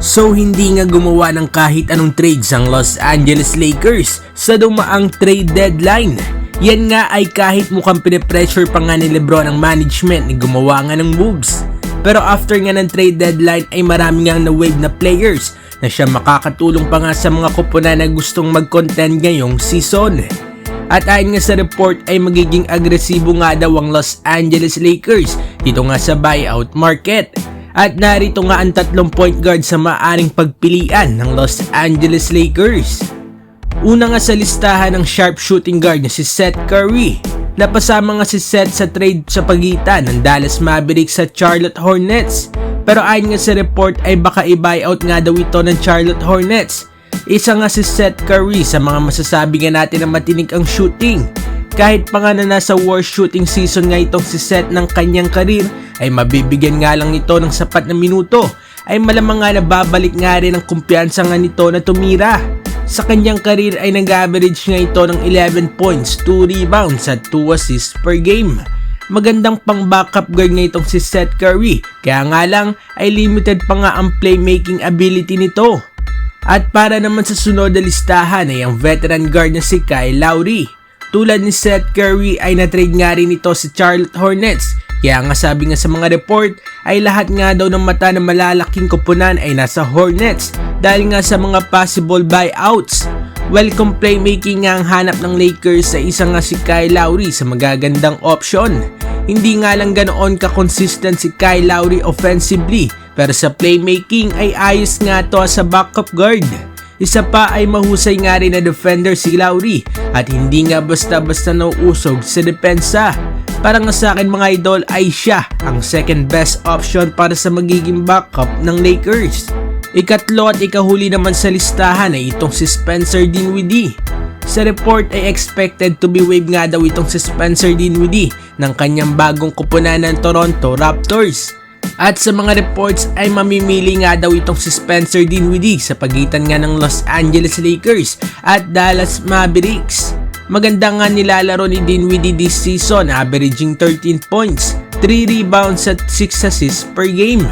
So hindi nga gumawa ng kahit anong trades ang Los Angeles Lakers sa dumaang trade deadline. Yan nga ay kahit mukhang pinipressure pa nga ni LeBron ang management na gumawa nga ng moves. Pero after nga ng trade deadline ay marami nga na-wave na players na siya makakatulong pa nga sa mga kupunan na gustong mag-contend ngayong season. At ayon nga sa report ay magiging agresibo nga daw ang Los Angeles Lakers dito nga sa buyout market. At narito nga ang 3 point guard sa maaring pagpilian ng Los Angeles Lakers. Una nga sa listahan ng sharpshooting guard na si Seth Curry. Napasama nga si Seth sa trade sa pagitan ng Dallas Mavericks sa Charlotte Hornets. Pero ayon nga sa report ay baka i-buyout nga daw ito ng Charlotte Hornets. Isa nga si Seth Curry sa mga masasabi nga natin na matinig ang shooting. Kahit pa nga na nasa worst shooting season nga itong si Seth ng kanyang karir, ay mabibigyan nga lang ito ng sapat na minuto, ay malamang nga nababalik nga rin ang kumpiyansa nga nito na tumira. Sa kanyang karir ay nag-average nga ito ng 11 points, 2 rebounds at 2 assists per game. Magandang pang backup guard nga itong si Seth Curry, kaya nga lang ay limited pa nga ang playmaking ability nito. At para naman sa sunod na listahan ay ang veteran guard na si Kyle Lowry. Tulad ni Seth Curry ay na-trade nga rin ito sa Charlotte Hornets. Kaya nga sabi nga sa mga report ay lahat nga daw ng mata na malalaking kupunan ay nasa Hornets dahil nga sa mga possible buyouts. Welcome playmaking nga ang hanap ng Lakers sa isa nga si Kyle Lowry sa magagandang option. Hindi nga lang ganoon ka-consistent si Kyle Lowry offensively pero sa playmaking ay ayos nga to sa backup guard. Isa pa ay mahusay nga rin na defender si Lowry at hindi nga basta-basta nauusog sa depensa. Para nga sa akin mga idol ay siya ang second best option para sa magiging backup ng Lakers. Ikatlo at ikahuli naman sa listahan ay itong si Spencer Dinwiddie. Sa report ay expected to be waived nga daw itong si Spencer Dinwiddie ng kanyang bagong kupunan ng Toronto Raptors. At sa mga reports ay mamimili nga daw itong si Spencer Dinwiddie sa pagitan nga ng Los Angeles Lakers at Dallas Mavericks. Maganda nga nilalaro ni Dinwiddie this season, averaging 13 points, 3 rebounds at 6 assists per game.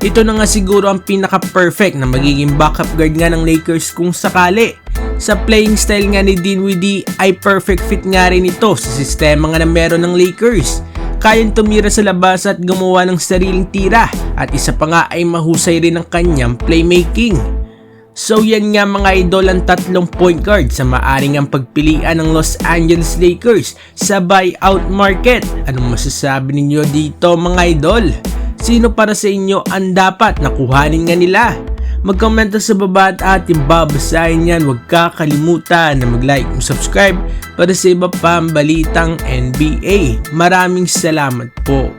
Ito na nga siguro ang pinaka-perfect na magiging backup guard nga ng Lakers kung sakali. Sa playing style nga ni Dinwiddie ay perfect fit nga rin ito sa sistema nga na meron ng Lakers. Kayang tumira sa labas at gumawa ng sariling tira at isa pa nga ay mahusay rin ang kanyang playmaking. So yan nga mga idol ang 3 point guard sa maaring ang pagpilian ng Los Angeles Lakers sa buyout market. Anong masasabi ninyo dito mga idol? Sino para sa inyo ang dapat nakuhanin nga nila? Mag-comment sa baba at ating babasahin yan. Huwag kakalimutan na mag-like at subscribe para sa iba pang balitang NBA. Maraming salamat po.